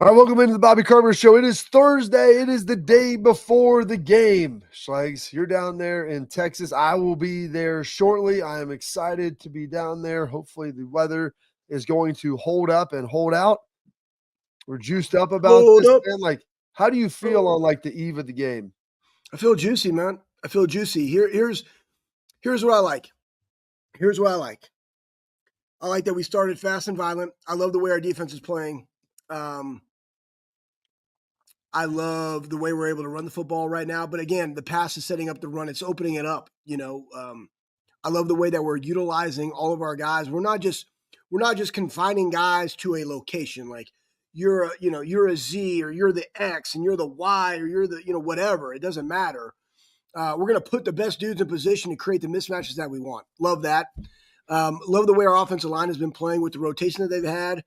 All right, welcome into the Bobby Carpenter Show. It is Thursday. It is the day before the game. Schlegs, you're down there in Texas. I will be there shortly. I am excited to be down there. Hopefully the weather is going to hold up and hold out. We're juiced up about Hold this, up. man. Like, how do you feel on like the eve of the game? I feel juicy, man. I feel juicy. Here's what I like. Here's what I like. I like that we started fast and violent. I love the way our defense is playing. I love the way we're able to run the football right now. But again, the pass is setting up the run. It's opening it up. I love the way that we're utilizing all of our guys. We're not just confining guys to a location. Like you're a Z or you're the X and you're the Y or you're the, whatever. It doesn't matter. We're going to put the best dudes in position to create the mismatches that we want. Love that. Love the way our offensive line has been playing with the rotation that they've had.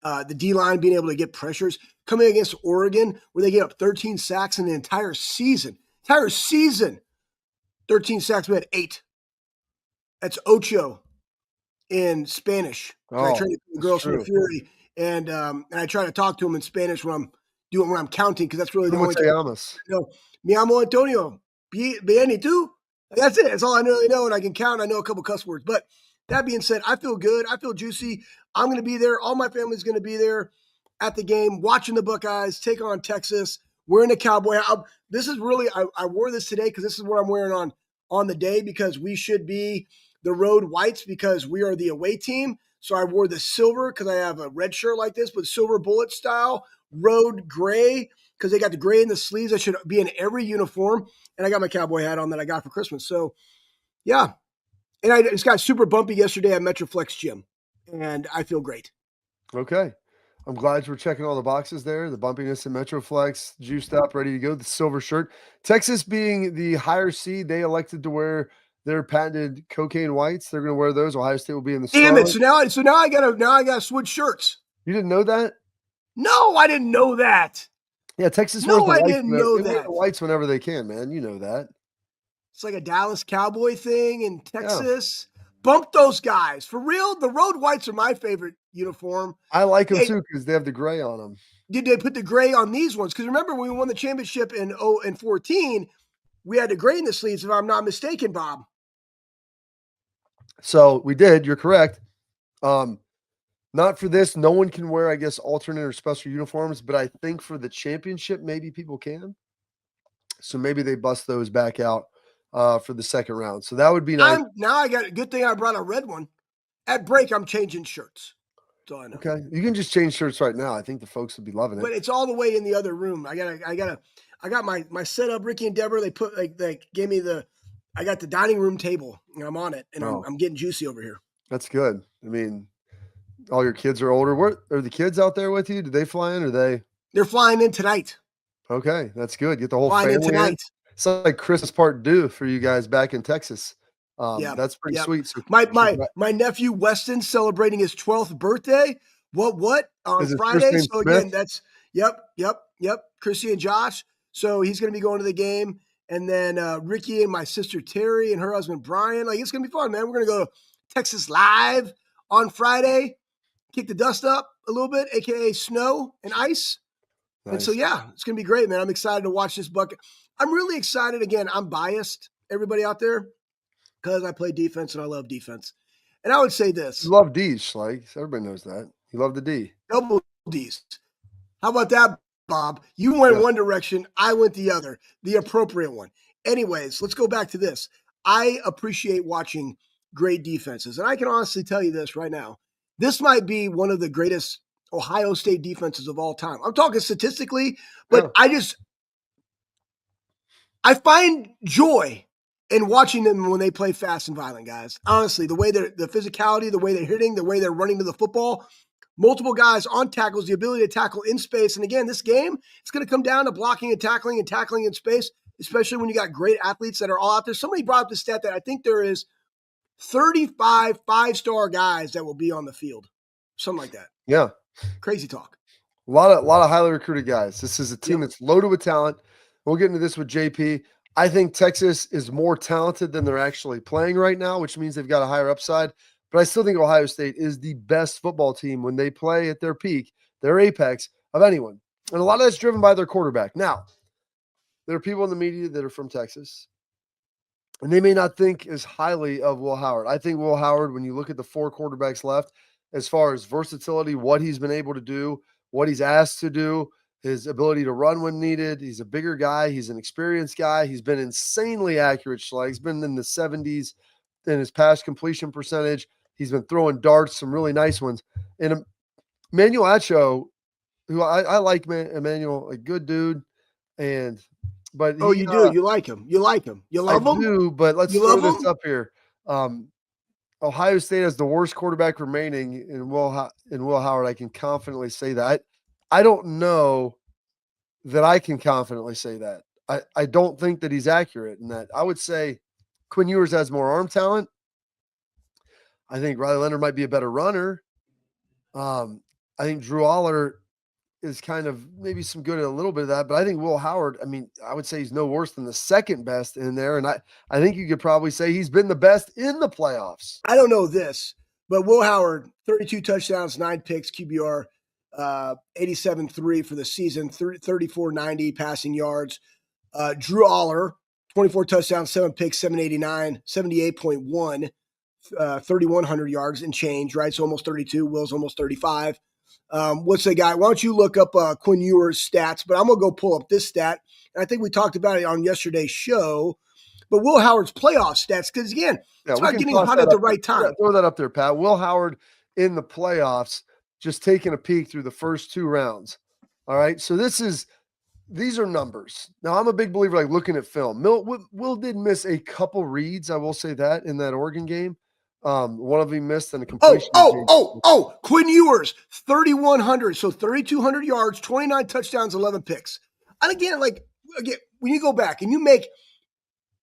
The D-line being able to get pressures. Coming against Oregon, where they get up 13 sacks in the entire season. 13 sacks, we had 8. That's ocho in Spanish. I train the girls from the Fury, and I try to talk to them in Spanish when I'm counting, because that's really the only thing. Mi amo Antonio, bien y tú? That's it. That's all I really know, and I can count. I know a couple cuss words. But that being said, I feel good. I feel juicy. I'm going to be there. All my family's going to be there at the game, watching the Buckeyes take on Texas. We're in a cowboy. This is really, I wore this today because this is what I'm wearing on the day, because we should be the road whites because we are the away team. So I wore the silver because I have a red shirt like this, but silver bullet style, road gray, because they got the gray in the sleeves. That should be in every uniform. And I got my cowboy hat on that I got for Christmas. So, yeah. And I just got super bumpy yesterday at Metroflex Gym, and I feel great. Okay. I'm glad we're checking all the boxes there. The bumpiness in Metroflex, juiced up, ready to go. The silver shirt. Texas being the higher seed, they elected to wear their patented cocaine whites. They're going to wear those. Ohio State will be in the Damn scarlet. it! So now I gotta switch shirts. You didn't know that? No, I didn't know that. Yeah, Texas No, wears the I whites. didn't know They wear that. the whites whenever they can, man. You know that. It's like a Dallas Cowboy thing in Texas. Yeah. Bump those guys. For real, the road whites are my favorite uniform. I like them too because they have the gray on them. Did they put the gray on these ones? Because remember when we won the championship in 2014, we had the gray in the sleeves, if I'm not mistaken, Bob. So we did. You're correct. Not for this. No one can wear, I guess, alternate or special uniforms, but I think for the championship, maybe people can. So maybe they bust those back out for the second round. So that would be nice. Now I got a good thing I brought a red one. At break, I'm changing shirts. That's all I know. Okay. You can just change shirts right now. I think the folks would be loving it. But it's all the way in the other room. I got my setup. Ricky and Deborah, they gave me I got the dining room table and I'm on it, and I'm getting juicy over here. That's good. I mean, all your kids are older. Where are the kids out there with you? Did they fly in, or they're flying in tonight? Okay, that's good. Get the whole flying family in tonight. In. It's like Christmas part due for you guys back in Texas. That's pretty sweet. So my nephew Weston celebrating his 12th birthday. What on Friday? So again, that's yep. Chrissy and Josh. So he's going to be going to the game, and then Ricky and my sister Terry and her husband Brian. Like, it's going to be fun, man. We're going to go to Texas Live on Friday, kick the dust up a little bit, aka snow and ice. Nice. And so, yeah, it's going to be great, man. I'm excited to watch this bucket. I'm really excited. Again, I'm biased, everybody out there, because I play defense and I love defense. And I would say this. You love D's, like everybody knows that. You love the D. Double D's. How about that, Bob? You went one direction. I went the other, the appropriate one. Anyways, let's go back to this. I appreciate watching great defenses. And I can honestly tell you this right now. This might be one of the greatest Ohio State defenses of all time. I'm talking statistically, but I find joy in watching them when they play fast and violent, guys. Honestly, the way the physicality, the way they're hitting, the way they're running to the football, multiple guys on tackles, the ability to tackle in space. And again, this game, it's going to come down to blocking and tackling in space, especially when you got great athletes that are all out there. Somebody brought up the stat that I think there is 35 five-star guys that will be on the field. Something like that. Yeah. Crazy talk. A lot of highly recruited guys. This is a team that's loaded with talent. We'll get into this with JP. I think Texas is more talented than they're actually playing right now, which means they've got a higher upside. But I still think Ohio State is the best football team when they play at their peak their apex of anyone. And a lot of that's driven by their quarterback. Now, there are people in the media that are from Texas, and they may not think as highly of Will Howard. I think Will Howard, when you look at the 4 quarterbacks left, as far as versatility, what he's been able to do, what he's asked to do, his ability to run when needed. He's a bigger guy. He's an experienced guy. He's been insanely accurate. He's been in the 70s in his pass completion percentage. He's been throwing darts, some really nice ones. And Emmanuel Acho, who I like, Emmanuel, a good dude. But you do. You like him. You like him. You love him. I do, but let's You throw love this him? up here. Ohio State has the worst quarterback remaining in Will Howard. I can confidently say that. I don't know that I can confidently say that. I don't think that he's accurate in that. I would say Quinn Ewers has more arm talent. I think Riley Leonard might be a better runner. I think Drew Aller is kind of maybe some good at a little bit of that, but I think Will Howard, I mean, I would say he's no worse than the second best in there. And I think you could probably say he's been the best in the playoffs. I don't know this, but Will Howard, 32 touchdowns, 9 picks, QBR, 87.3 for the season, 34.90 passing yards. Drew Aller, 24 touchdowns, 7 picks, 789, 78.1, 3,100 yards and change, right? So almost 32. Will's almost 35. What's the guy? Why don't you look up Quinn Ewers' stats? But I'm going to go pull up this stat. And I think we talked about it on yesterday's show. But Will Howard's playoff stats, because again, it's about getting hot at the right time. Yeah, throw that up there, Pat. Will Howard in the playoffs, just taking a peek through the first 2 rounds. All right. So these are numbers. Now, I'm a big believer, like looking at film. Will did miss a couple reads, I will say that, in that Oregon game. One of them missed and a completion. Quinn Ewers, 3,100. So 3,200 yards, 29 touchdowns, 11 picks. And again, when you go back and you make,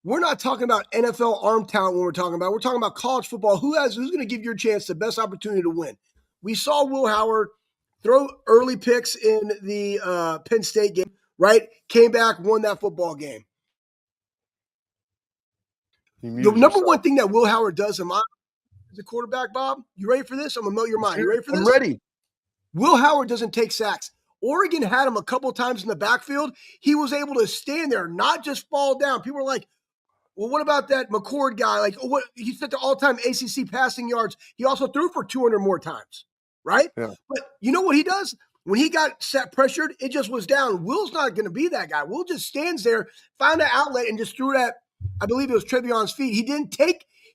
we're not talking about NFL arm talent when we're talking about college football. Who's going to give your chance the best opportunity to win? We saw Will Howard throw early picks in the Penn State game, right? Came back, won that football game. The number one thing that Will Howard does as a quarterback, Bob, you ready for this? I'm going to melt your mind. You ready for this? I'm ready. Will Howard doesn't take sacks. Oregon had him a couple times in the backfield. He was able to stand there, not just fall down. People were like, well, what about that McCord guy? Like, what he set the all-time ACC passing yards. He also threw for 200 more times, right? Yeah. But you know what he does? When he got pressured, it just was down. Will's not going to be that guy. Will just stands there, found an outlet, and just threw that. I believe it was Trevion's feet.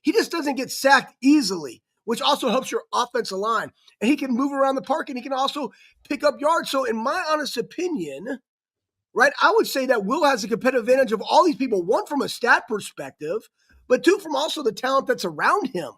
He just doesn't get sacked easily, which also helps your offensive line. And he can move around the park, and he can also pick up yards. So in my honest opinion, right, I would say that Will has a competitive advantage of all these people, one, from a stat perspective, but 2, from also the talent that's around him.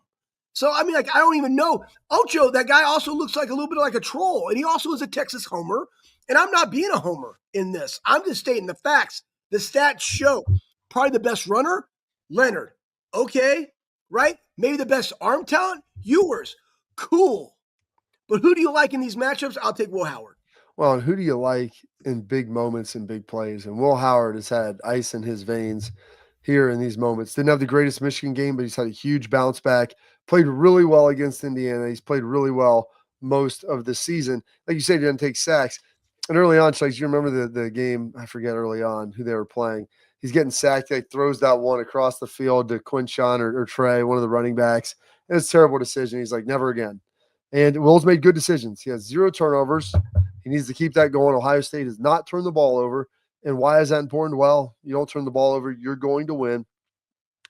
So, I mean, I don't even know. Ocho, that guy also looks like a little bit like a troll, and he also is a Texas homer. And I'm not being a homer in this. I'm just stating the facts. The stats show probably the best runner, Leonard. Okay, right? Maybe the best arm talent, Ewers. Cool. But who do you like in these matchups? I'll take Will Howard. Well, and who do you like in big moments and big plays? And Will Howard has had ice in his veins here in these moments. Didn't have the greatest Michigan game, but he's had a huge bounce back. Played really well against Indiana. He's played really well most of the season. Like you said, he didn't take sacks. And early on, Chase, you remember the game, I forget early on who they were playing. He's getting sacked. He throws that one across the field to Quinshon or Trey, one of the running backs. And it's a terrible decision. He's like, never again. And Will's made good decisions. He has 0 turnovers. He needs to keep that going. Ohio State has not turned the ball over. And why is that important? Well, you don't turn the ball over, you're going to win.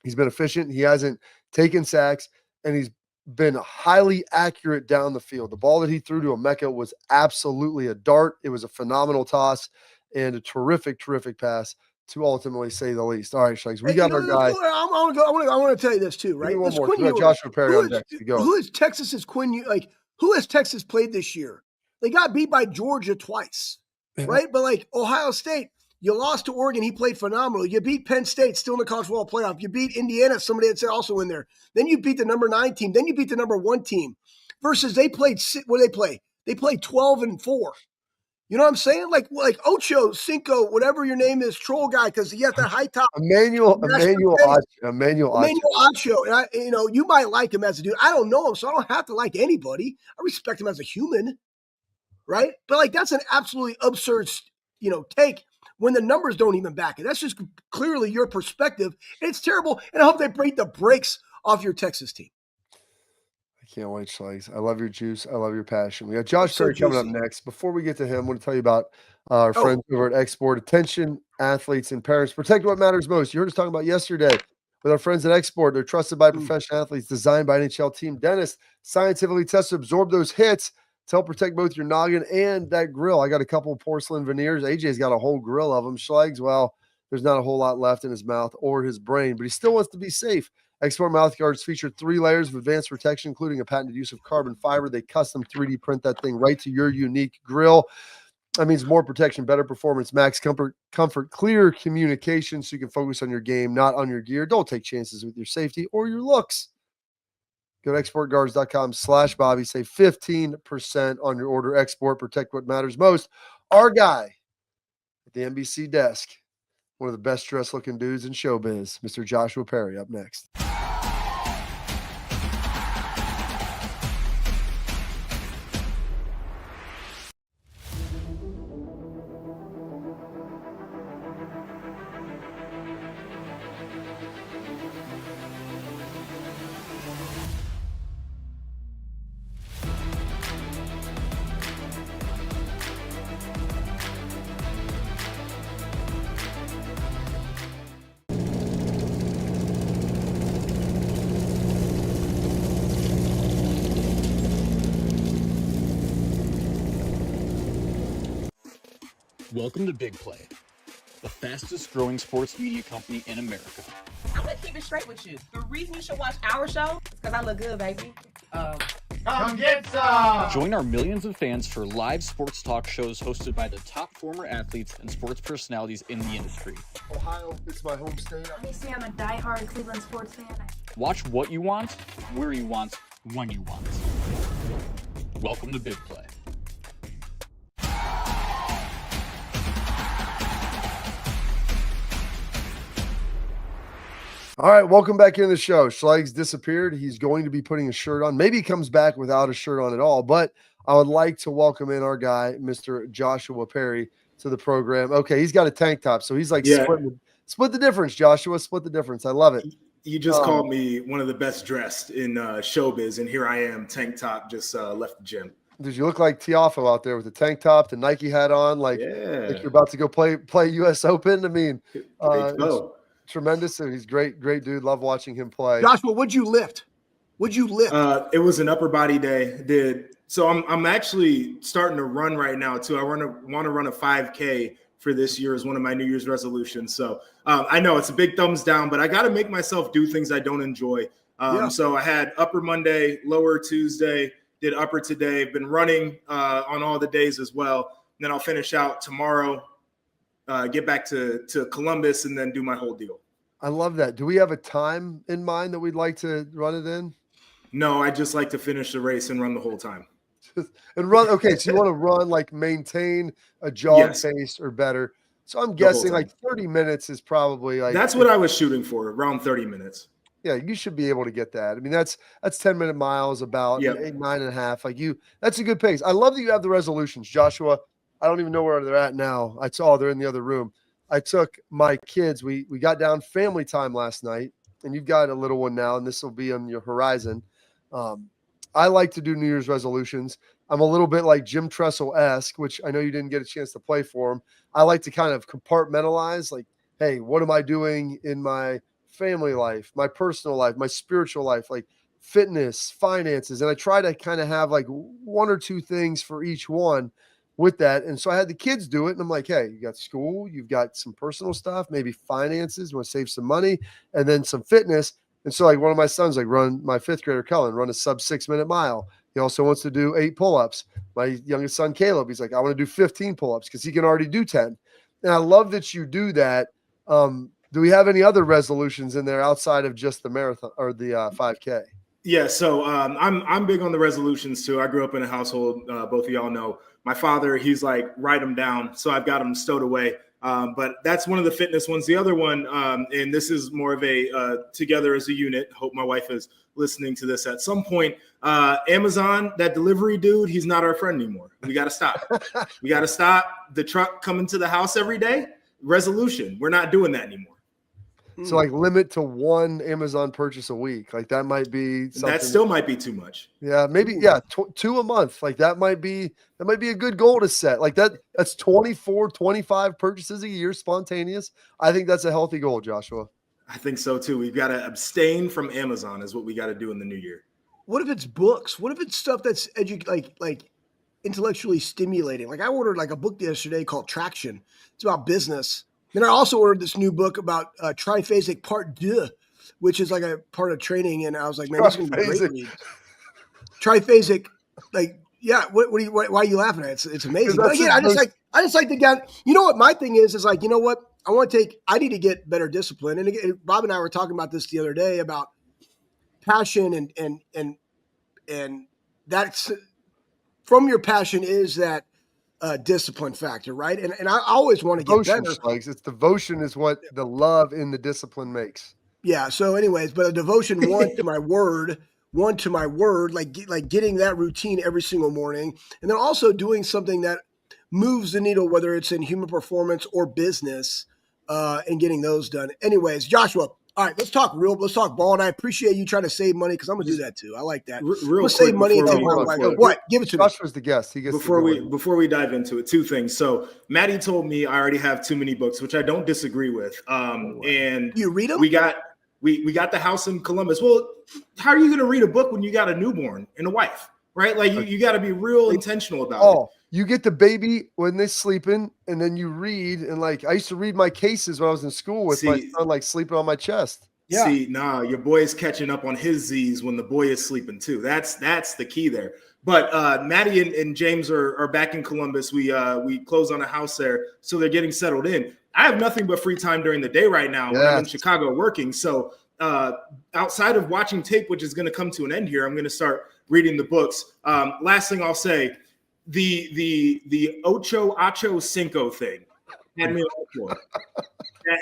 He's been efficient. He hasn't taken sacks, and he's been highly accurate down the field. The ball that he threw to Emeka was absolutely a dart. It was a phenomenal toss and a terrific, terrific pass, to ultimately say the least. All right, Shikes, we got our guy. I want to tell you this too, right? One more. We got Joshua Perry on next. Who is Texas's Quinn? Like, who has Texas played this year? They got beat by Georgia twice, right? But like Ohio State, you lost to Oregon. He played phenomenal. You beat Penn State, still in the college football playoff. You beat Indiana, somebody that's also in there. Then you beat the number 9 team. Then you beat the number 1 team. Versus they played, what did they play? They played 12-4. You know what I'm saying? Like Ocho, Cinco, whatever your name is, troll guy, because he has that high top. Emmanuel Ocho. And you might like him as a dude. I don't know him, so I don't have to like anybody. I respect him as a human. right? But like that's an absolutely absurd, take when the numbers don't even back it. That's just clearly your perspective. It's terrible, and I hope they break the brakes off your Texas team. I can't wait, Schlegs. I love your juice. I love your passion. We got Josh So Perry coming up juicy. next. Before we get to him, I want to tell you about our friends over at Export. Attention, athletes and parents. Protect what matters most. You heard us talking about yesterday with our friends at Export. They're trusted by professional athletes, designed by NHL team dentists, scientifically tested to absorb those hits to help protect both your noggin and that grill. I got a couple of porcelain veneers. AJ's got a whole grill of them. Schlegs, well, there's not a whole lot left in his mouth or his brain, but he still wants to be safe. Export mouth guards feature 3 layers of advanced protection, including a patented use of carbon fiber. They custom 3D print that thing right to your unique grill. That means more protection, better performance, max comfort, clear communication, so you can focus on your game, not on your gear. Don't take chances with your safety or your looks. Go to exportguards.com/Bobby. Save 15% on your order. Export, protect what matters most. Our guy at the NBC desk, one of the best dressed looking dudes in showbiz, Mr. Joshua Perry, up next. Welcome to Big Play, the fastest growing sports media company in America. I'm gonna keep it straight with you. The reason you should watch our show is because I look good, baby. Come get some! Join our millions of fans for live sports talk shows hosted by the top former athletes and sports personalities in the industry. Ohio, it's my home state. They say I'm a diehard Cleveland sports fan. Watch what you want, where you want, when you want. Welcome to Big Play. All right, welcome back into the show. Schlegs disappeared. He's going to be putting a shirt on. Maybe he comes back without a shirt on at all, but I would like to welcome in our guy, Mr. Joshua Perry, to the program. Okay, he's got a tank top, so he's like split the difference, Joshua. Split the difference. I love it. You just called me one of the best dressed in showbiz, and here I am, tank top, just left the gym. Did you look like Tiafo out there with the tank top, the Nike hat on, like you're about to go play U.S. Open? I mean, tremendous. He's great dude. Love watching him play. Joshua, what'd you lift? It was an upper body day. So I'm actually starting to run right now too. I want to run a 5K for this year as one of my New Year's resolutions. So I know it's a big thumbs down, but I got to make myself do things I don't enjoy. So I had upper Monday, lower Tuesday, did upper today. Been running on all the days as well. And then I'll finish out tomorrow. Get back to Columbus and then do my whole deal. I love that. Do we have a time in mind that we'd like to run it in? No, I just like to finish the race and run the whole time. And run. Okay, so you want to run, like maintain a jog pace or better. So I'm guessing like 30 minutes is probably like. That's what I was shooting for, around 30 minutes. Yeah, you should be able to get that. I mean, that's 10-minute miles, about 9.5. Like that's a good pace. I love that you have the resolutions, Joshua. I don't even know where they're at now. I saw they're in the other room. I took my kids. We got down family time last night, and you've got a little one now, and this will be on your horizon. I like to do New Year's resolutions. I'm a little bit like Jim Tressel-esque, which I know you didn't get a chance to play for him. I like to kind of compartmentalize, like, hey, what am I doing in my family life, my personal life, my spiritual life, like fitness, finances. And I try to kind of have like 1 or 2 things for each one with that. And so I had the kids do it. And I'm like, hey, you got school, you've got some personal stuff, maybe finances, you want to save some money, and then some fitness. And so like one of my sons, like my 5th grader, Kellen, run a sub 6-minute mile. He also wants to do 8 pull-ups. My youngest son, Caleb, he's like, I want to do 15 pull-ups because he can already do 10. And I love that you do that. Do we have any other resolutions in there outside of just the marathon or the 5K? Yeah, so I'm big on the resolutions too. I grew up in a household, both of y'all know. My father, he's like, write them down. So I've got them stowed away. But that's one of the fitness ones. The other one, and this is more of a together as a unit. Hope my wife is listening to this at some point. Amazon, that delivery dude, he's not our friend anymore. We got to stop. We got to stop the truck coming to the house every day. Resolution. We're not doing that anymore. So like limit to one Amazon purchase a week. Like that might be something. That still might be too much. Yeah, maybe. Yeah. Two a month. Like that might be a good goal to set. Like that's 24, 25 purchases a year, spontaneous. I think that's a healthy goal, Joshua. I think so too. We've got to abstain from Amazon is what we got to do in the new year. What if it's books? What if it's stuff that's like intellectually stimulating? Like I ordered like a book yesterday called Traction. It's about business. Then I also ordered this new book about triphasic part 2, which is like a part of training. And I was like, man, this is going to be a great read. Triphasic, like, yeah. Why are you laughing at it? It's amazing. But again, I just like the guy. You know what my thing is like, you know what? I need to get better discipline. And again, Bob and I were talking about this the other day about passion and that's from your passion is that discipline factor, right? And I always want to get better. It's devotion is what the love in the discipline makes. Yeah. So, anyways, but a devotion one to my word, like getting that routine every single morning, and then also doing something that moves the needle, whether it's in human performance or business, and getting those done. Anyways, Joshua. All right, let's talk ball, and I appreciate you trying to save money because I'm gonna do that too. I like that. Real save money and take my wife. What? Give it to me. Joshua's the guest. He gets before we dive into it. Two things. So Maddie told me I already have too many books, which I don't disagree with. And you read them? We got the house in Columbus. Well, how are you going to read a book when you got a newborn and a wife, right? Like you got to be real intentional about it. You get the baby when they're sleeping, and then you read. And like I used to read my cases when I was in school with my son, like sleeping on my chest. Yeah. See, your boy is catching up on his Z's when the boy is sleeping too. That's the key there. But Maddie and James are back in Columbus. We close on a house there, so they're getting settled in. I have nothing but free time during the day right now when I'm in Chicago working. So outside of watching tape, which is going to come to an end here, I'm going to start reading the books. Last thing I'll say. The Ocho Cinco thing had me on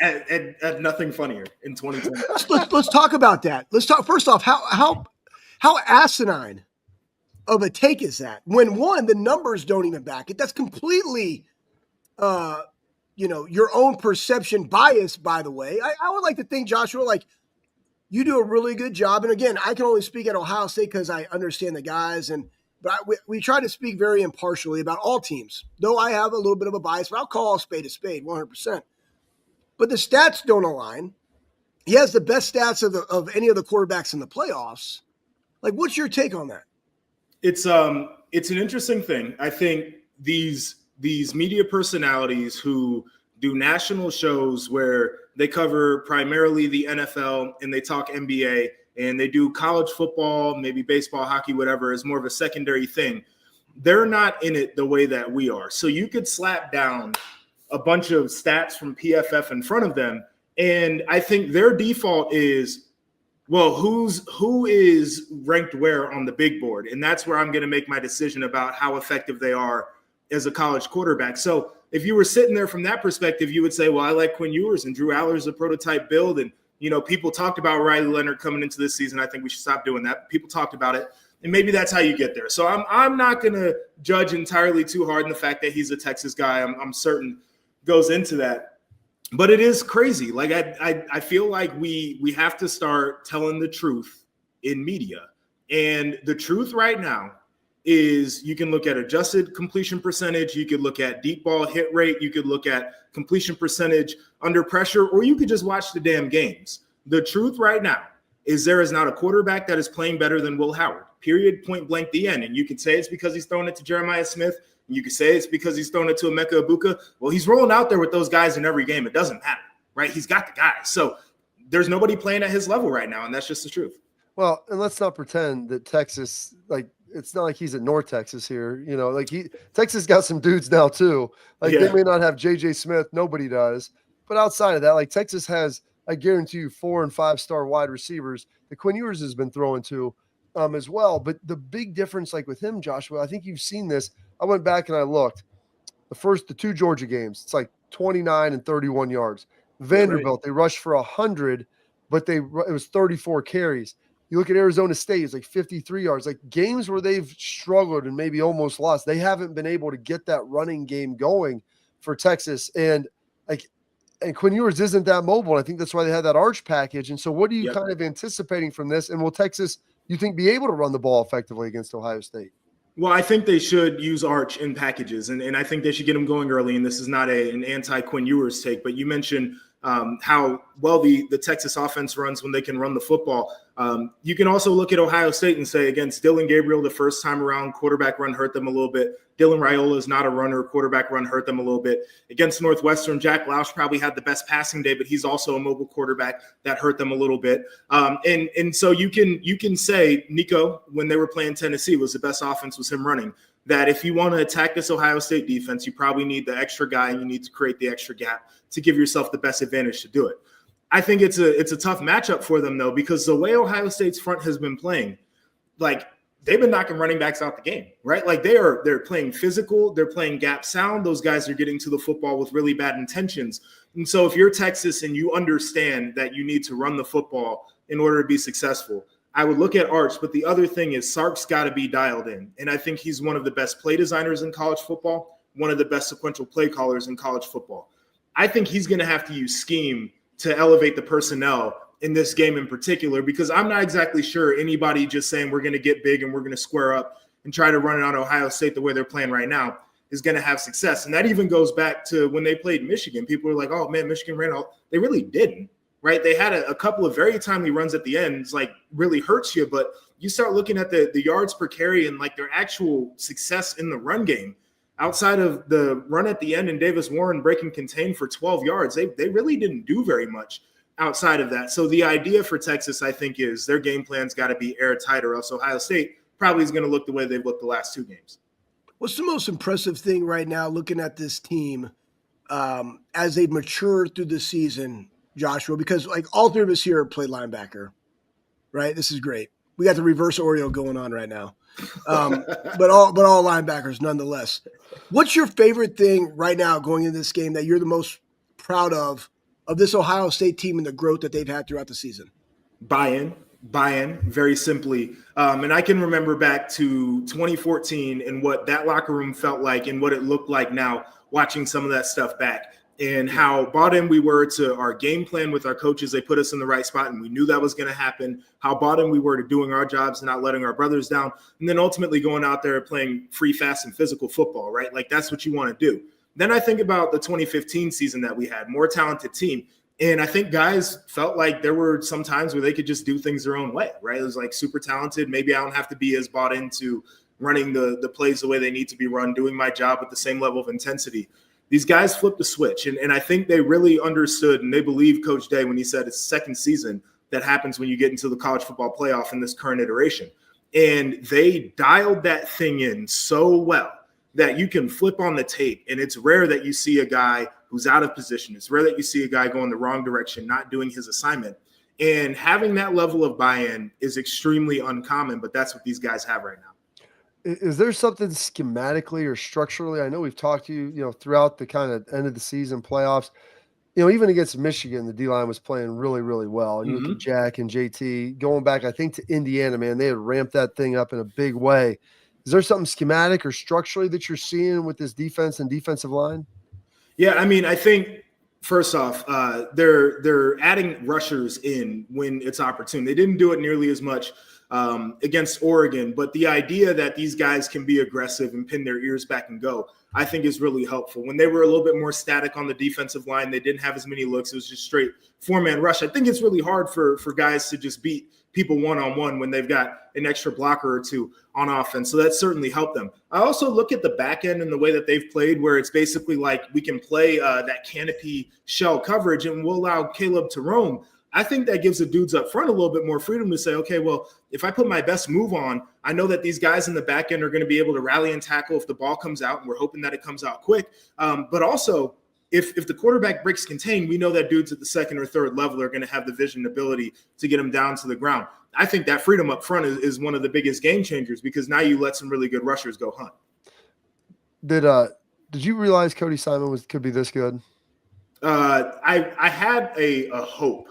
and nothing funnier in 2020. Let's talk about that. Let's talk first off how asinine of a take is that when the numbers don't even back it. That's completely your own perception bias, by the way. I would like to think, Joshua, like you do a really good job. And again, I can only speak at Ohio State because I understand the guys but we try to speak very impartially about all teams, though I have a little bit of a bias, but I'll call a spade 100%. But the stats don't align. He has the best stats of any of the quarterbacks in the playoffs. Like, what's your take on that? It's an interesting thing. I think these media personalities who do national shows where they cover primarily the NFL and they talk NBA and they do college football, maybe baseball, hockey, whatever, is more of a secondary thing. They're not in it the way that we are. So you could slap down a bunch of stats from PFF in front of them, and I think their default is, well, who is ranked where on the big board? And that's where I'm going to make my decision about how effective they are as a college quarterback. So if you were sitting there from that perspective, you would say, well, I like Quinn Ewers and Drew Aller's a prototype build, and people talked about Riley Leonard coming into this season. I think we should stop doing that. People talked about it, and maybe that's how you get there. So I'm not going to judge entirely too hard in the fact that he's a Texas guy. I'm certain goes into that. But it is crazy. Like I feel like we have to start telling the truth in media. And the truth right now is you can look at adjusted completion percentage, you could look at deep ball hit rate, you could look at completion percentage under pressure, or you could just watch the damn games. The truth right now is there is not a quarterback that is playing better than Will Howard, period, point blank, the end. And you could say it's because he's throwing it to Jeremiah Smith, and you could say it's because he's throwing it to Emeka Egbuka. Well, he's rolling out there with those guys in every game. It doesn't matter, right? He's got the guys. So there's nobody playing at his level right now, and that's just the truth. Well, and let's not pretend that Texas, like, it's not like he's at North Texas here. Texas got some dudes now too. They may not have JJ Smith. Nobody does. But outside of that, like Texas has, I guarantee you, 4- and 5-star wide receivers that Quinn Ewers has been throwing to as well. But the big difference, like with him, Joshua, I think you've seen this. I went back and I looked. the two Georgia games, it's like 29 and 31 yards. Vanderbilt, they rushed for 100, but it was 34 carries. You look at Arizona State, it's like 53 yards. Like games where they've struggled and maybe almost lost, they haven't been able to get that running game going for Texas. And Quinn Ewers isn't that mobile. I think that's why they had that arch package. And so what are you kind of anticipating from this? And will Texas, you think, be able to run the ball effectively against Ohio State? Well, I think they should use arch in packages, and I think they should get them going early. And this is not an anti-Quinn Ewers take, but you mentioned how well the Texas offense runs when they can run the football. You can also look at Ohio State and say against Dylan Gabriel the first time around, quarterback run hurt them a little bit. Dylan Raiola is not a runner. Quarterback run hurt them a little bit. Against Northwestern, Jack Lausch probably had the best passing day, but he's also a mobile quarterback that hurt them a little bit. And so you can say Nico, when they were playing Tennessee, was the best offense was him running. That if you want to attack this Ohio State defense, you probably need the extra guy and you need to create the extra gap to give yourself the best advantage to do it. I think it's a tough matchup for them, though, because the way Ohio State's front has been playing, like they've been knocking running backs out the game, right? Like they're playing physical, they're playing gap sound. Those guys are getting to the football with really bad intentions. And so if you're Texas and you understand that you need to run the football in order to be successful, I would look at Arch, but the other thing is Sark's got to be dialed in. And I think he's one of the best play designers in college football, one of the best sequential play callers in college football. I think he's going to have to use scheme to elevate the personnel in this game in particular, because I'm not exactly sure anybody just saying we're going to get big and we're going to square up and try to run it on Ohio State the way they're playing right now is going to have success. And that even goes back to when they played Michigan. People were like, oh, man, Michigan ran out. They really didn't. Right, they had a couple of very timely runs at the end. It's like really hurts you, but you start looking at the yards per carry and like their actual success in the run game. Outside of the run at the end and Davis Warren breaking contain for 12 yards, they really didn't do very much outside of that. So the idea for Texas, I think, is their game plan's got to be airtight, or else Ohio State probably is going to look the way they've looked the last two games. What's the most impressive thing right now looking at this team as they mature through the season, Joshua? Because like all three of us here played linebacker, right? This is great. We got the reverse Oreo going on right now, but all linebackers nonetheless. What's your favorite thing right now going into this game that you're the most proud of this Ohio State team and the growth that they've had throughout the season? Buy-in, very simply. And I can remember back to 2014 and what that locker room felt like and what it looked like now, watching some of that stuff back, and how bought in we were to our game plan with our coaches. They put us in the right spot, and we knew that was going to happen. How bought in we were to doing our jobs and not letting our brothers down, and then ultimately going out there playing free, fast, and physical football, right? Like that's what you want to do. Then I think about the 2015 season that we had, more talented team. And I think guys felt like there were some times where they could just do things their own way, right? It was like super talented. Maybe I don't have to be as bought into running the plays the way they need to be run, doing my job with the same level of intensity. These guys flipped the switch, and I think they really understood, and they believe Coach Day when he said it's second season that happens when you get into the college football playoff in this current iteration. And they dialed that thing in so well that you can flip on the tape, and it's rare that you see a guy who's out of position. It's rare that you see a guy going the wrong direction, not doing his assignment. And having that level of buy-in is extremely uncommon, but that's what these guys have right now. Is there something schematically or structurally? I know we've talked to you, throughout the kind of end of the season playoffs, even against Michigan, the D-line was playing really, really well. And you look at Jack and JT going back, I think, to Indiana, man, they had ramped that thing up in a big way. Is there something schematic or structurally that you're seeing with this defense and defensive line? Yeah, I mean, I think first off, they're adding rushers in when it's opportune. They didn't do it nearly as much against Oregon, but the idea that these guys can be aggressive and pin their ears back and go, I think is really helpful. When they were a little bit more static on the defensive line, they didn't have as many looks. It was just straight four-man rush. I think it's really hard for guys to just beat people one-on-one when they've got an extra blocker or two on offense. So that certainly helped them. I also look at the back end and the way that they've played, where it's basically like we can play that canopy shell coverage and we'll allow Caleb to roam. I think that gives the dudes up front a little bit more freedom to say, okay, well, if I put my best move on, I know that these guys in the back end are going to be able to rally and tackle if the ball comes out, and we're hoping that it comes out quick. But also, if the quarterback breaks contain, we know that dudes at the second or third level are going to have the vision and ability to get them down to the ground. I think that freedom up front is one of the biggest game changers, because now you let some really good rushers go hunt. Did Did you realize Cody Simon could be this good? I had a hope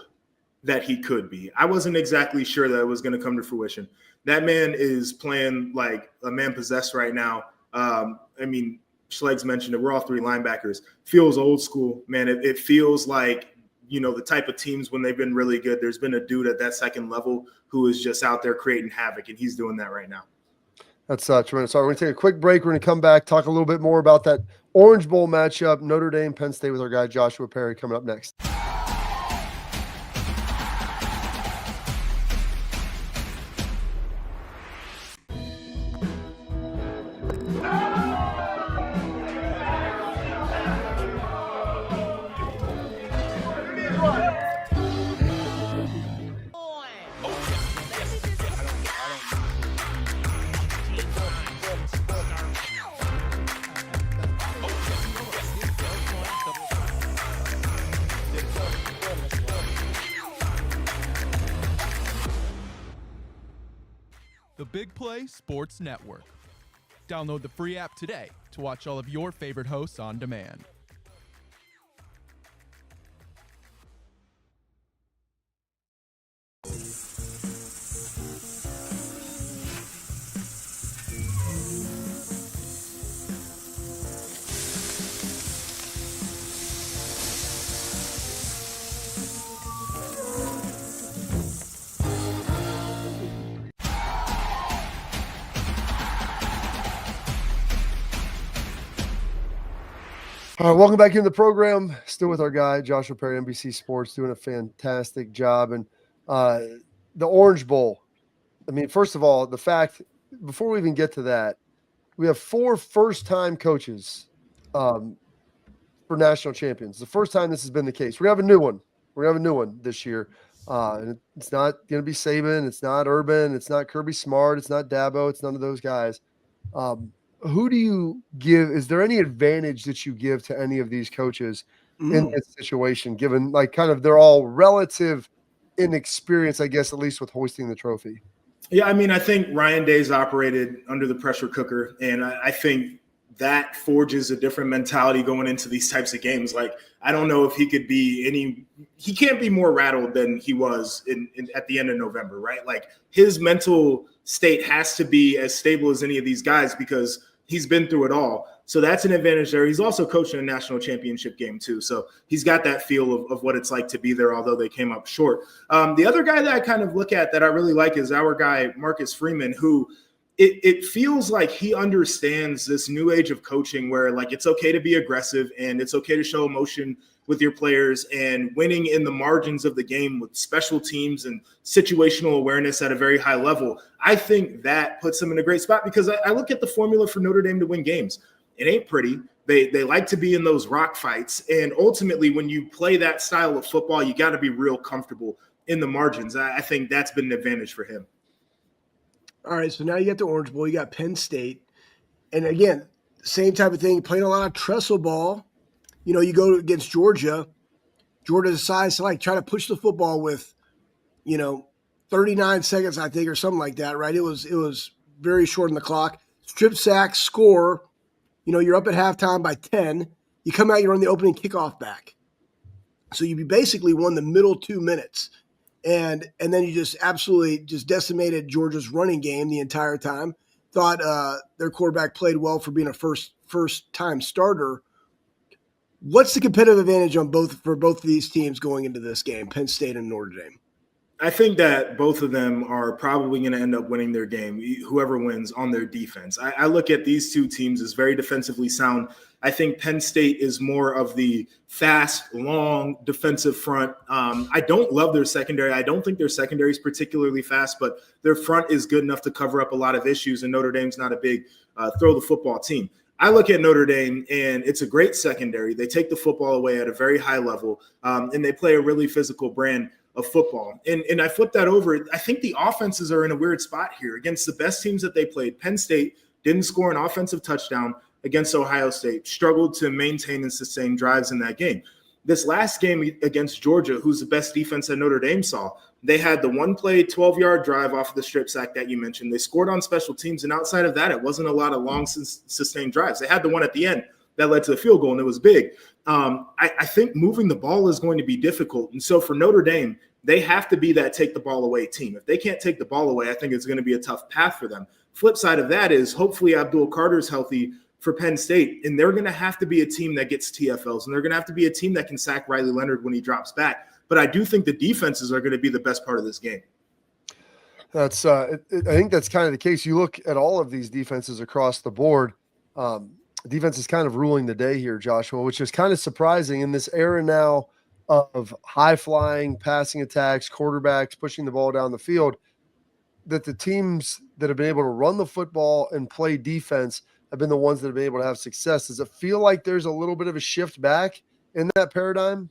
that he could be. I wasn't exactly sure that it was going to come to fruition. That man is playing like a man possessed right now. I mean, Schleg's mentioned it. We're all three linebackers. Feels old school, man. It feels like, you know, the type of teams when they've been really good, there's been a dude at that second level who is just out there creating havoc, and he's doing that right now. That's tremendous. Sorry, we're going to take a quick break. We're going to come back, talk a little bit more about that Orange Bowl matchup, Notre Dame-Penn State, with our guy Joshua Perry coming up next. The Big Play Sports Network. Download the free app today to watch all of your favorite hosts on demand. All right, welcome back into the program. Still with our guy, Joshua Perry, NBC Sports, doing a fantastic job. And the Orange Bowl, I mean, first of all, the fact, before we even get to that, we have 4 first-time coaches for national champions. The first time this has been the case. We have a new one. We're going to have a new one this year. And it's not going to be Saban. It's not Urban. It's not Kirby Smart. It's not Dabo. It's none of those guys. Who do you give? Is there any advantage that you give to any of these coaches in this situation, given like kind of they're all relative inexperience, I guess, at least with hoisting the trophy? Yeah, I mean, I think Ryan Day's operated under the pressure cooker, and I think that forges a different mentality going into these types of games. Like, I don't know if he could be he can't be more rattled than he was at the end of November, right? Like, his mental state has to be as stable as any of these guys because he's been through it all. So that's an advantage there. He's also coaching a national championship game too. So he's got that feel of what it's like to be there, although they came up short. The other guy that I kind of look at that I really like is our guy, Marcus Freeman, who it feels like he understands this new age of coaching where like it's okay to be aggressive and it's okay to show emotion with your players, and winning in the margins of the game with special teams and situational awareness at a very high level. I think that puts them in a great spot because I look at the formula for Notre Dame to win games. It ain't pretty. They like to be in those rock fights. And ultimately, when you play that style of football, you got to be real comfortable in the margins. I think that's been an advantage for him. All right, so now you got the Orange Bowl, you got Penn State. And again, same type of thing, playing a lot of trestle ball. You know, you go against Georgia. Georgia decides to like try to push the football with, 39 seconds, I think, or something like that, right? It was very short on the clock. Strip sack, score. You're up at halftime by 10. You come out, you're on the opening kickoff back. So you basically won the middle 2 minutes. And then you just absolutely just decimated Georgia's running game the entire time. Thought their quarterback played well for being a first-time starter. What's the competitive advantage for both of these teams going into this game, Penn State and Notre Dame? I think that both of them are probably going to end up winning their game, whoever wins on their defense. I look at these two teams as very defensively sound. I think Penn State is more of the fast, long defensive front. I don't love their secondary. I don't think their secondary is particularly fast, but their front is good enough to cover up a lot of issues, and Notre Dame's not a big throw the football team. I look at Notre Dame, and it's a great secondary. They take the football away at a very high level, and they play a really physical brand of football. And I flip that over. I think the offenses are in a weird spot here against the best teams that they played. Penn State didn't score an offensive touchdown against Ohio State, struggled to maintain and sustain drives in that game. This last game against Georgia, who's the best defense that Notre Dame saw, they had the one-play 12-yard drive off of the strip sack that you mentioned. They scored on special teams, and outside of that, it wasn't a lot of long, sustained drives. They had the one at the end, that led to the field goal, and it was big. I think moving the ball is going to be difficult. And so for Notre Dame, they have to be that take the ball away team. If they can't take the ball away, I think it's going to be a tough path for them. Flip side of that is hopefully Abdul Carter's healthy for Penn State, and they're going to have to be a team that gets TFLs, and they're going to have to be a team that can sack Riley Leonard when he drops back. But I do think the defenses are going to be the best part of this game. That's I think that's kind of the case. You look at all of these defenses across the board. Defense is kind of ruling the day here, Joshua, which is kind of surprising in this era now of high-flying passing attacks, quarterbacks pushing the ball down the field, that the teams that have been able to run the football and play defense have been the ones that have been able to have success. Does it feel like there's a little bit of a shift back in that paradigm?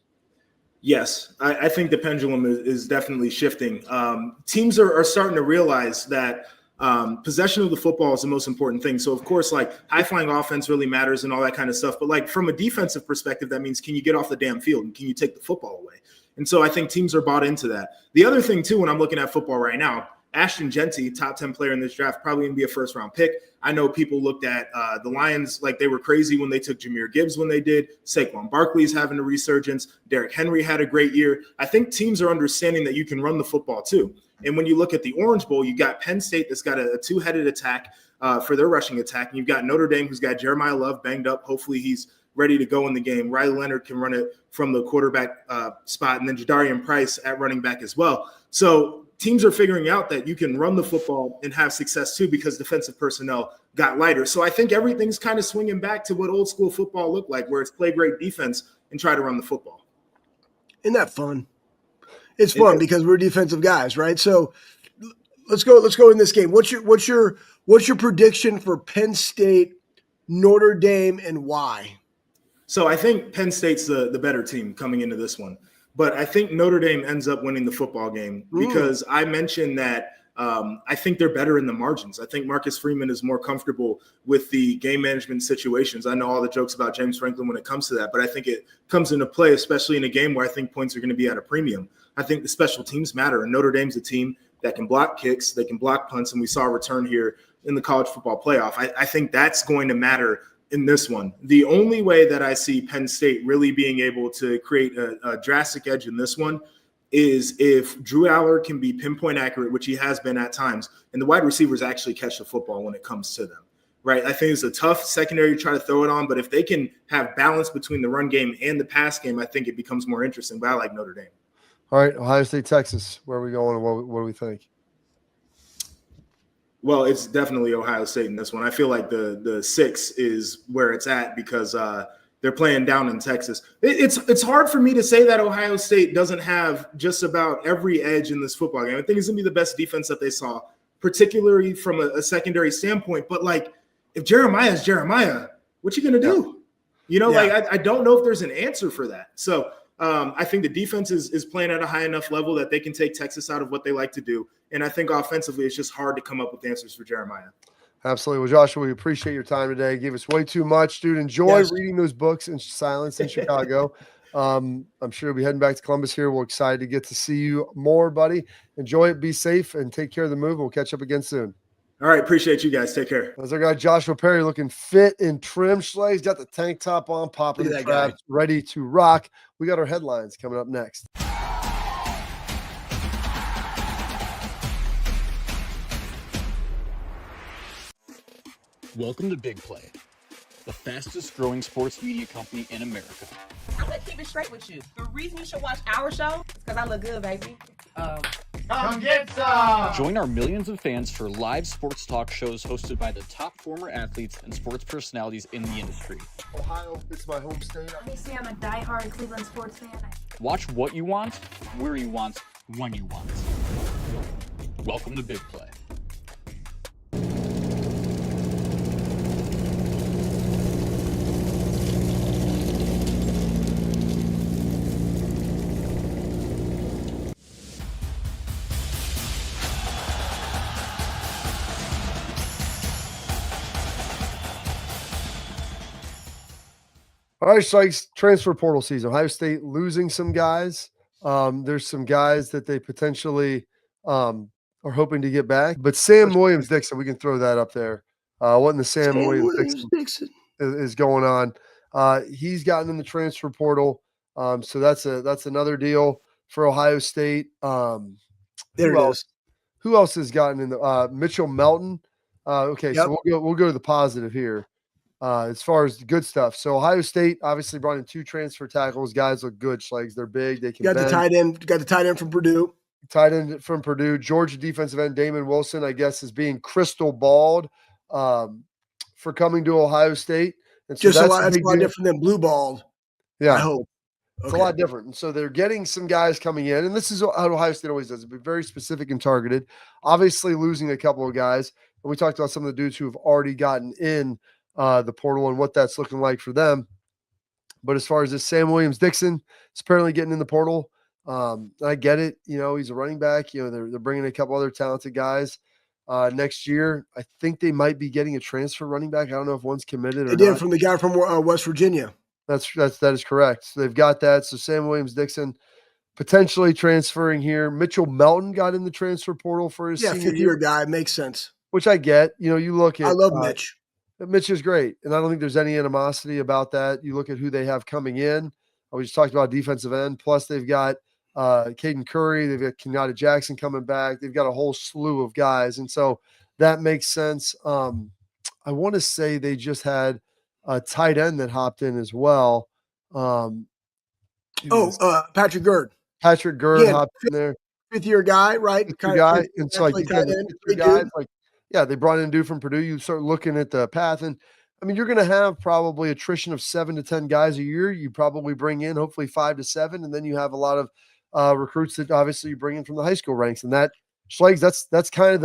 Yes, I think the pendulum is definitely shifting. Teams are starting to realize that possession of the football is the most important thing. So, of course, like high-flying offense really matters and all that kind of stuff. But, like, from a defensive perspective, that means can you get off the damn field and can you take the football away? And so I think teams are bought into that. The other thing, too, when I'm looking at football right now, Ashton Genty, top 10 player in this draft, probably going to be a first-round pick. I know people looked at the Lions like they were crazy when they took Jahmyr Gibbs when they did. Saquon Barkley's having a resurgence. Derrick Henry had a great year. I think teams are understanding that you can run the football too. And when you look at the Orange Bowl, you got Penn State that's got a two-headed attack for their rushing attack. And you've got Notre Dame who's got Jeremiah Love banged up. Hopefully he's ready to go in the game. Riley Leonard can run it from the quarterback spot, and then Jadarian Price at running back as well. So teams are figuring out that you can run the football and have success too because defensive personnel got lighter. So I think everything's kind of swinging back to what old school football looked like, where it's play great defense and try to run the football. Isn't that fun? It's fun because we're defensive guys, right? So let's go in this game. What's your prediction for Penn State, Notre Dame, and why? So I think Penn State's the better team coming into this one. But I think Notre Dame ends up winning the football game because I mentioned that I think they're better in the margins. I think Marcus Freeman is more comfortable with the game management situations. I know all the jokes about James Franklin when it comes to that, but I think it comes into play, especially in a game where I think points are going to be at a premium. I think the special teams matter, and Notre Dame's a team that can block kicks, they can block punts, and we saw a return here in the college football playoff. I think that's going to matter in this one. The only way that I see Penn State really being able to create a drastic edge in this one is if Drew Aller can be pinpoint accurate, which he has been at times, and the wide receivers actually catch the football when it comes to them, right? I think it's a tough secondary to try to throw it on, but if they can have balance between the run game and the pass game, I think it becomes more interesting, but I like Notre Dame. All right, Ohio State, Texas, where are we going and what do we think? Well, it's definitely Ohio State in this one. I feel like the 6 is where it's at because they're playing down in Texas. It's hard for me to say that Ohio State doesn't have just about every edge in this football game. I think it's going to be the best defense that they saw, particularly from a secondary standpoint. But, like, if Jeremiah is Jeremiah, what you going to do? You know, like I don't know if there's an answer for that. So I think the defense is playing at a high enough level that they can take Texas out of what they like to do. And I think offensively, it's just hard to come up with answers for Jeremiah. Absolutely. Well, Joshua, we appreciate your time today. Give us way too much, dude. Enjoy reading those books in silence in Chicago. I'm sure you'll be heading back to Columbus here. We're excited to get to see you more, buddy. Enjoy it. Be safe and take care of the move. We'll catch up again soon. All right. Appreciate you guys. Take care. That's our guy, Joshua Perry, looking fit and trim. He's got the tank top on, popping the traps, ready to rock. We got our headlines coming up next. Welcome to Big Play, the fastest growing sports media company in America. I'm gonna keep it straight with you. The reason you should watch our show is because I look good, baby. Come get some! Join our millions of fans for live sports talk shows hosted by the top former athletes and sports personalities in the industry. Ohio, it's my home state. Obviously, I'm a diehard Cleveland sports fan. Watch what you want, where you want, when you want. Welcome to Big Play. All right, Strikes, transfer portal season. Ohio State losing some guys. There's some guys that they potentially are hoping to get back. But Sam Williams-Dixon, we can throw that up there. What in the Sam Williams-Dixon is going on? He's gotten in the transfer portal. So that's another deal for Ohio State. There it is. Who else has gotten in the Mitchell Melton? Okay, Yep. so we'll go to the positive here. As far as the good stuff. So Ohio State obviously brought in 2 transfer tackles. Guys look good, Schlegs. They're big. They can got bend. Got the tight end from Purdue. Tight end from Purdue. Georgia defensive end Damon Wilson, I guess, is being crystal balled for coming to Ohio State. And so That's a lot deal. different than blue balled. Yeah. I hope. It's a lot different. And so they're getting some guys coming in, and this is how Ohio State always does it, be very specific and targeted. Obviously losing a couple of guys. And we talked about some of the dudes who have already gotten in the portal and what that's looking like for them. But as far as this Sam Williams-Dixon, it's apparently getting in the portal. I get it. He's a running back. They're bringing a couple other talented guys next year. I think they might be getting a transfer running back. I don't know if one's committed or not. They did from the guy from West Virginia. That is correct. So they've got that. So Sam Williams-Dixon potentially transferring here. Mitchell Melton got in the transfer portal for his senior fifth-year guy. Makes sense. Which I get. You look at. I love Mitch. Mitch is great, and I don't think there's any animosity about that. You look at who they have coming in. We just talked about defensive end. Plus, they've got Caden Curry. They've got Kenyatta Jackson coming back. They've got a whole slew of guys, and so that makes sense. I want to say they just had a tight end that hopped in as well. Patrick Gerd. Patrick Gerd hopped in there. Fifth-year guy, right? Guy, and so they brought in a dude from Purdue. You start looking at the path, and I mean, you're going to have probably attrition of 7 to 10 guys a year. You probably bring in hopefully 5 to 7, and then you have a lot of recruits that obviously you bring in from the high school ranks. And that, Schlegs, that's kind of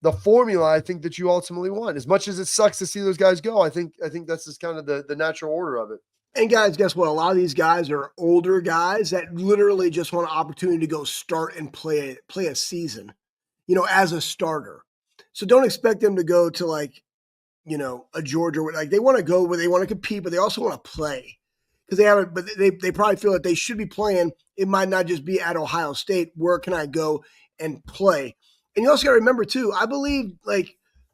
the formula I think that you ultimately want. As much as it sucks to see those guys go, I think that's just kind of the natural order of it. And guys, guess what? A lot of these guys are older guys that literally just want an opportunity to go start and play a season, as a starter. So don't expect them to go to a Georgia. Like they want to go where they want to compete, but they also want to play because they probably feel that they should be playing. It might not just be at Ohio State. Where can I go and play? And you also got to remember too, I believe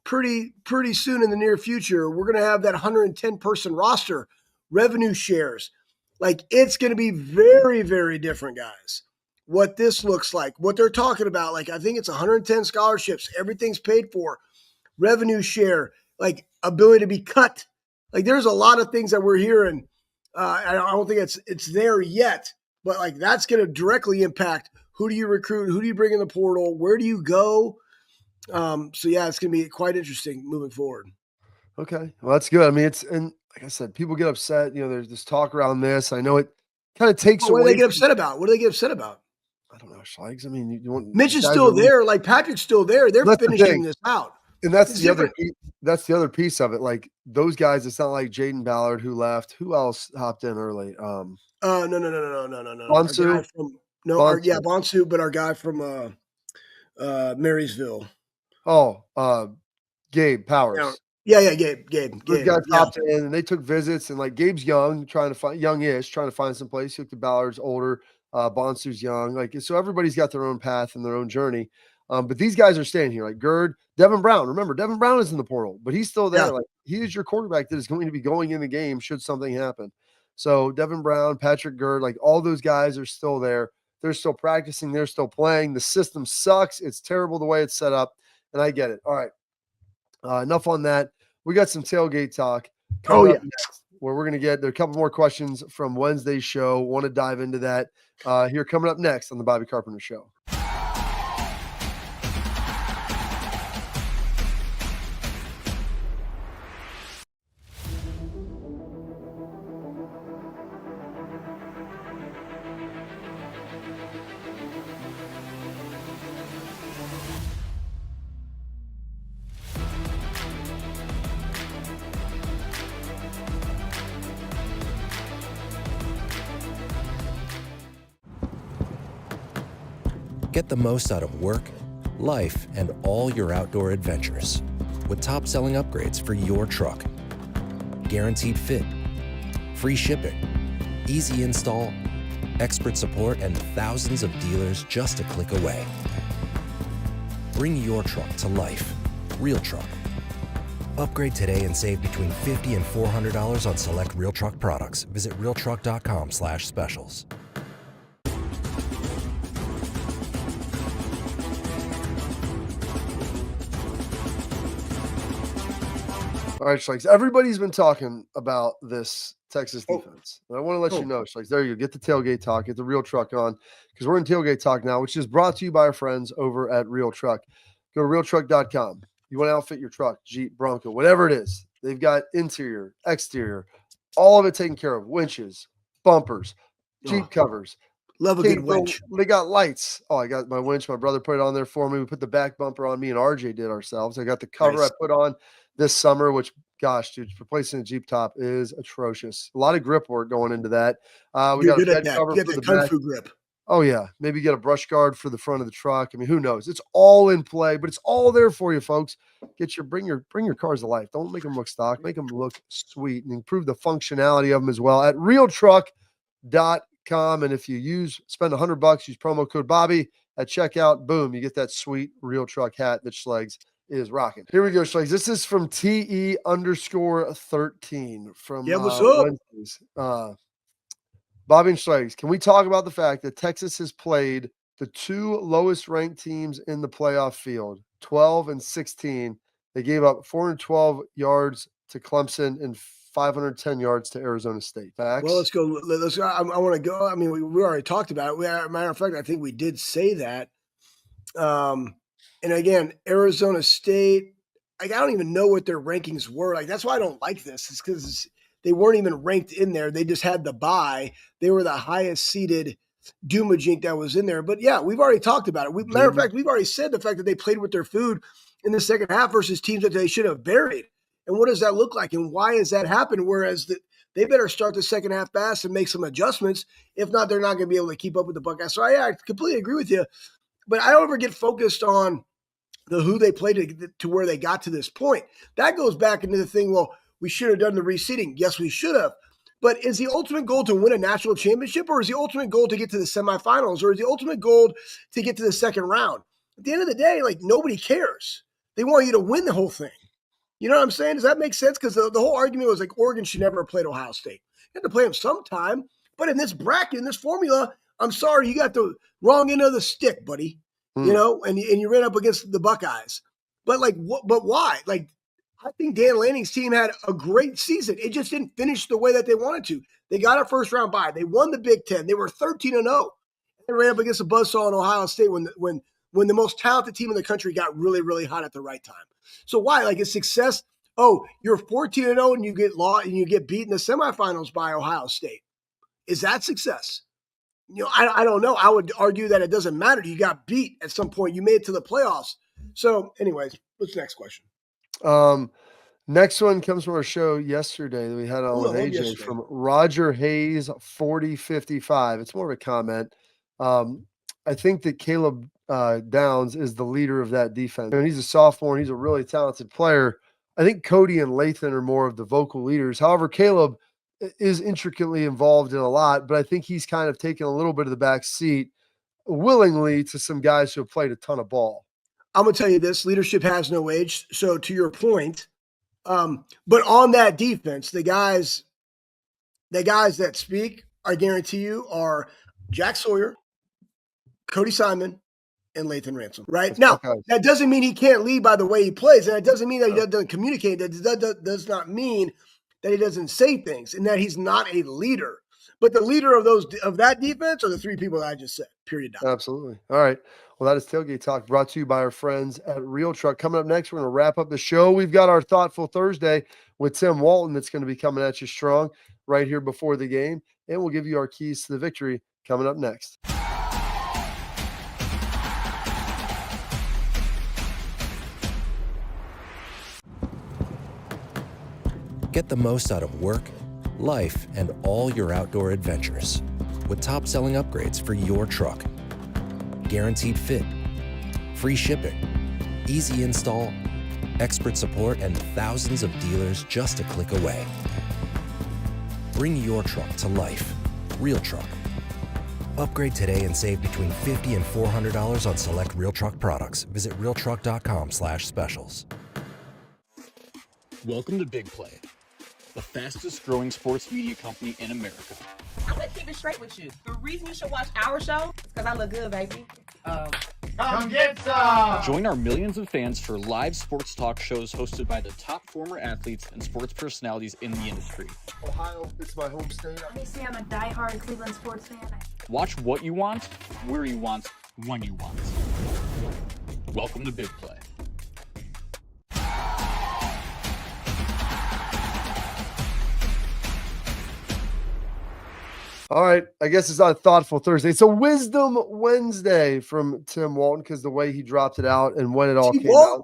pretty soon in the near future, we're going to have that 110 person roster, revenue shares. It's going to be very, very different, guys. What this looks like, what they're talking about. I think it's 110 scholarships. Everything's paid for. Revenue share, ability to be cut. There's a lot of things that we're hearing. I don't think it's there yet, but that's going to directly impact who do you recruit, who do you bring in the portal, where do you go? It's going to be quite interesting moving forward. Okay, well that's good. I mean, and like I said, people get upset. There's this talk around this. I know it kind of takes away. What do they get upset about? What do they get upset about? I don't know, Schlegs. I mean, Mitch is still there. Patrick's still there. They're finishing this out. And that's the other piece of it. Those guys, it's not like Jaden Ballard who left. Who else hopped in early? No. Bonsu? Bonsu, but our guy from Marysville. Gabe Powers. Yeah, Gabe. Those guys hopped in and they took visits, and Gabe's youngish, trying to find some place. He looked at Ballard's older. Bonsu's young. So everybody's got their own path and their own journey. But these guys are staying here. Gerd, Devin Brown. Remember, Devin Brown is in the portal, but he's still there. Yeah. He is your quarterback that is going to be going in the game should something happen. So Devin Brown, Patrick Gerd, all those guys are still there. They're still practicing. They're still playing. The system sucks. It's terrible the way it's set up, and I get it. All right. Enough on that. We got some tailgate talk. Next, where we're going to get there are a couple more questions from Wednesday's show. Want to dive into that here coming up next on the Bobby Carpenter Show. Get the most out of work, life, and all your outdoor adventures with top-selling upgrades for your truck. Guaranteed fit, free shipping, easy install, expert support, and thousands of dealers just a click away. Bring your truck to life. Real Truck. Upgrade today and save between $50 and $400 on select Real Truck products. Visit realtruck.com/specials. All right, Schleich. Everybody's been talking about this Texas defense. And I want to let you know, Schleich, there you go. Get the tailgate talk, get the Real Truck on, because we're in tailgate talk now, which is brought to you by our friends over at Real Truck. Go to realtruck.com. You want to outfit your truck, Jeep, Bronco, whatever it is. They've got interior, exterior, all of it taken care of. Winches, bumpers, Jeep covers. Love a good winch. They got lights. Oh, I got my winch. My brother put it on there for me. We put the back bumper on. Me and RJ did ourselves. I got the cover I put on this summer, which, gosh, dude, replacing a Jeep top is atrocious. A lot of grip work going into that. We got a bed cover for the back. Kung Fu grip. Oh, yeah. Maybe get a brush guard for the front of the truck. I mean, who knows? It's all in play, but it's all there for you, folks. Bring your cars to life. Don't make them look stock. Make them look sweet and improve the functionality of them as well at realtruck.com. And if you spend $100, use promo code Bobby at checkout, boom, you get that sweet Real Truck hat that Schlegs is rocking. Here we go, Schlegs. This is from TE_13 from what's up? Wednesdays. Bobby and Schlegs, can we talk about the fact that Texas has played the two lowest ranked teams in the playoff field, 12 and 16? They gave up 412 yards to Clemson and 510 yards to Arizona State. Facts? Well, let's go. I want to go. I mean, we already talked about it. Matter of fact, I think we did say that. And again, Arizona State, I don't even know what their rankings were. Like, that's why I don't like this. It's because they weren't even ranked in there. They just had the bye. They were the highest seeded Doomajink that was in there. But yeah, we've already talked about it. Matter of fact, we've already said the fact that they played with their food in the second half versus teams that they should have buried. And what does that look like? And why has that happened? Whereas they better start the second half fast and make some adjustments. If not, they're not going to be able to keep up with the Buckeyes. So I completely agree with you. But I don't ever get focused on who they played to where they got to this point. That goes back into the thing, well, we should have done the reseeding. Yes, we should have. But is the ultimate goal to win a national championship, or is the ultimate goal to get to the semifinals, or is the ultimate goal to get to the second round? At the end of the day, like, nobody cares. They want you to win the whole thing. You know what I'm saying? Does that make sense? Because the whole argument was like Oregon should never have played Ohio State. You have to play them sometime. But in this bracket, in this formula, I'm sorry, you got the wrong end of the stick, buddy. You know, and you ran up against the Buckeyes. But but why? Like, I think Dan Lanning's team had a great season. It just didn't finish the way that they wanted to. They got a first round bye. They won the Big Ten. They were 13-0. They ran up against a buzzsaw in Ohio State when the most talented team in the country got really, really hot at the right time. So why? Like, is success? Oh, you're 14-0 and you get beat in the semifinals by Ohio State. Is that success? You know, I don't know. I would argue that it doesn't matter. You got beat at some point. You made it to the playoffs. So, anyways, what's the next question? Next one comes from our show yesterday that we had on with AJ from Roger Hayes 4055. It's more of a comment. I think that Caleb Downs is the leader of that defense. And he's a sophomore and he's a really talented player. I think Cody and Lathan are more of the vocal leaders. However, Caleb is intricately involved in a lot, but I think he's kind of taken a little bit of the back seat willingly to some guys who have played a ton of ball. I'm going to tell you this, leadership has no age. So to your point, but on that defense, the guys that speak, I guarantee you, are Jack Sawyer, Cody Simon, and Lathan Ransom, right? Now, that doesn't mean he can't lead by the way he plays, and it doesn't mean that he doesn't communicate. That does not mean that he doesn't say things and that he's not a leader. But the leader of that defense are the three people that I just said, period. Absolutely. All right. Well, that is Tailgate Talk brought to you by our friends at Real Truck. Coming up next, we're going to wrap up the show. We've got our Thoughtful Thursday with Tim Walton that's going to be coming at you strong right here before the game. And we'll give you our keys to the victory coming up next. Get the most out of work, life, and all your outdoor adventures with top-selling upgrades for your truck. Guaranteed fit, free shipping, easy install, expert support, and thousands of dealers just a click away. Bring your truck to life. Real Truck. Upgrade today and save between $50 and $400 on select Real Truck products. Visit realtruck.com/specials. Welcome to Big Play, the fastest growing sports media company in America. I'm gonna keep it straight with you. The reason you should watch our show is because I look good, baby. Come get some! Join our millions of fans for live sports talk shows hosted by the top former athletes and sports personalities in the industry. Ohio, it's my home state. Obviously, I'm a diehard Cleveland sports fan. Watch what you want, where you want, when you want. Welcome to Big Play. All right, I guess it's not Thoughtful Thursday. It's a Wisdom Wednesday from Tim Walton because the way he dropped it out and when it all came out.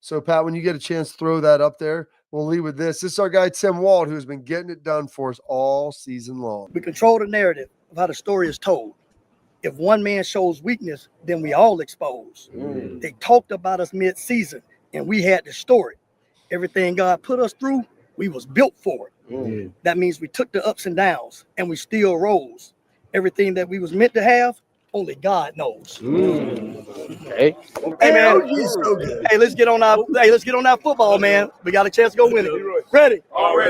So, Pat, when you get a chance, throw that up there. We'll lead with this. This is our guy, Tim Walt, who's been getting it done for us all season long. We control the narrative of how the story is told. If one man shows weakness, then we all expose. They talked about us mid-season, and we had to store it. Everything God put us through, we was built for it. That means we took the ups and downs, and we still rose. Everything that we was meant to have, only God knows. Hey man, so good. Hey, let's get on our football, man. We got a chance to go win it. Ready?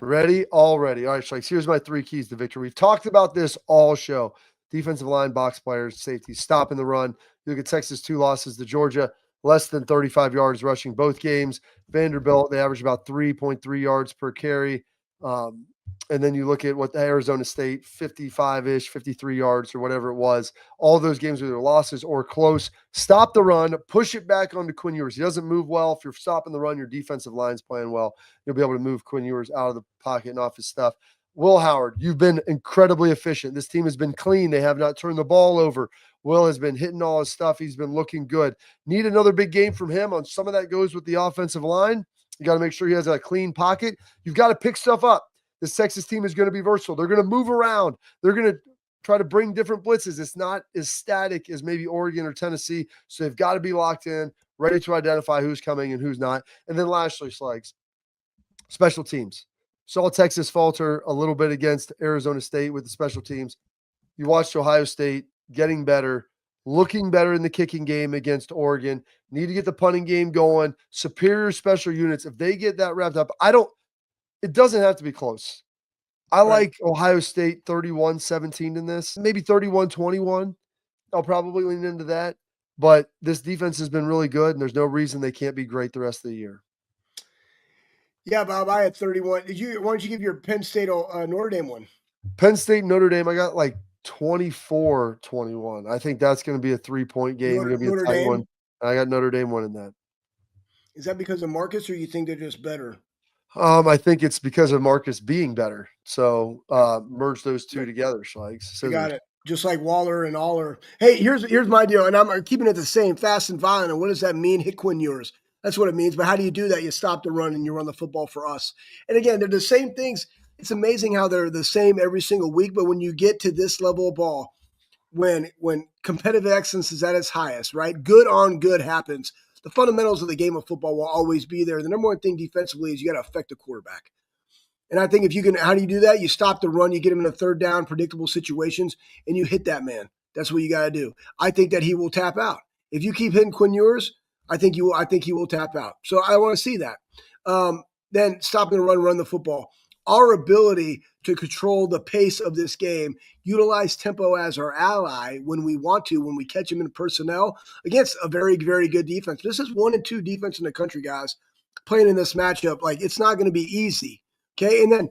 Ready? Already. All right, Strikes. Here's my 3 keys to victory. We've talked about this all show. Defensive line, box players, safety, stopping the run. You look at Texas, 2 losses to Georgia, less than 35 yards rushing both games. Vanderbilt, they average about 3.3 yards per carry. And then you look at what the Arizona State, 55-ish, 53 yards or whatever it was. All those games were either losses or close. Stop the run, push it back onto Quinn Ewers. He doesn't move well. If you're stopping the run, your defensive line's playing well. You'll be able to move Quinn Ewers out of the pocket and off his stuff. Will Howard, you've been incredibly efficient. This team has been clean. They have not turned the ball over. Will has been hitting all his stuff. He's been looking good. Need another big game from him. On some of that goes with the offensive line. You got to make sure he has a clean pocket. You've got to pick stuff up. This Texas team is going to be versatile. They're going to move around. They're going to try to bring different blitzes. It's not as static as maybe Oregon or Tennessee. So they've got to be locked in, ready to identify who's coming and who's not. And then lastly, Slugs, special teams. Saw Texas falter a little bit against Arizona State with the special teams. You watched Ohio State getting better, looking better in the kicking game against Oregon. Need to get the punting game going. Superior special units. If they get that wrapped up, it doesn't have to be close. I like Ohio State 31-17 in this, maybe 31-21. I'll probably lean into that. But this defense has been really good, and there's no reason they can't be great the rest of the year. Yeah, Bob, I had 31. Why don't you give your Penn State Notre Dame one? Penn State, Notre Dame, I got like 24-21. I think that's going to be a 3-point game. Going to be a tight one. I got Notre Dame winning that. Is that because of Marcus, or you think they're just better? I think it's because of Marcus being better. So merge those two together, Schleiks. You got it. Just like Waller and Aller. Hey, here's my deal, and I'm keeping it the same, fast and violent. And what does that mean? Hit Quinn Ewers. That's what it means. But how do you do that? You stop the run and you run the football for us. And again, they're the same things. It's amazing how they're the same every single week. But when you get to this level of ball, when competitive excellence is at its highest, right? Good on good happens. The fundamentals of the game of football will always be there. The number one thing defensively is you got to affect the quarterback. And I think if you can, how do you do that? You stop the run, you get him in a third down, predictable situations, and you hit that man. That's what you got to do. I think that he will tap out. If you keep hitting Quinn Ewers, I think he will tap out. So I want to see that. Then stopping the run the football. Our ability to control the pace of this game, utilize tempo as our ally when we want to, when we catch him in personnel against a very, very good defense. This is 1 and 2 defense in the country, guys, playing in this matchup. Like, it's not going to be easy. Okay. And then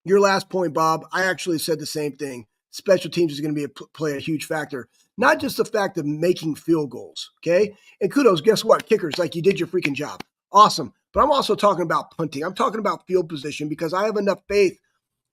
your last point, Bob, I actually said the same thing. Special teams is going to play a huge factor. Not just the fact of making field goals. Okay. And kudos, guess what? Kickers, like, you did your freaking job. Awesome. But I'm also talking about punting. I'm talking about field position because I have enough faith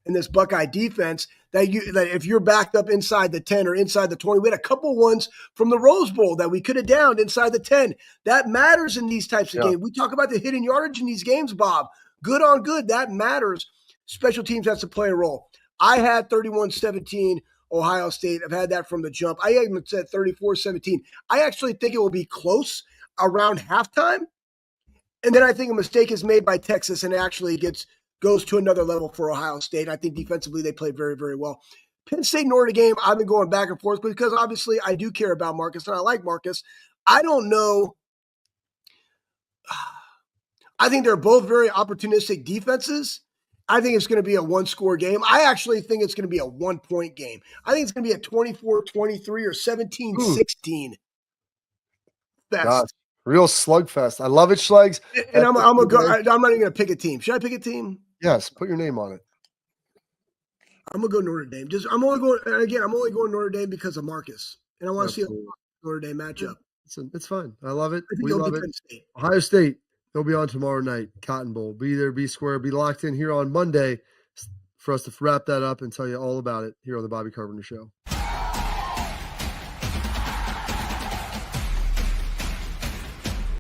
in this Buckeye defense that if you're backed up inside the 10 or inside the 20, we had a couple ones from the Rose Bowl that we could have downed inside the 10. That matters in these types of games. We talk about the hidden yardage in these games, Bob. Good on good, that matters. Special teams has to play a role. I had 31-17 Ohio State. I've had that from the jump. I even said 34-17. I actually think it will be close around halftime. And then I think a mistake is made by Texas and actually goes to another level for Ohio State. I think defensively they played very, very well. Penn State Notre Dame, I've been going back and forth because obviously I do care about Marcus and I like Marcus. I don't know I think they're both very opportunistic defenses. I think it's going to be a one-score game. I actually think it's going to be a 1-point game. I think it's going to be a 24-23 or 17-16 fest. God, real slugfest. I love it, Schlegs. And I'm not even going to pick a team. Should I pick a team? Yes, put your name on it. I'm going to go Notre Dame. I'm only going Notre Dame because of Marcus. And I want to see a Notre Dame matchup. It's fun. I love it. We love it. State. Ohio State, they'll be on tomorrow night. Cotton Bowl. Be there, be square, be locked in here on Monday for us to wrap that up and tell you all about it here on the Bobby Carpenter Show.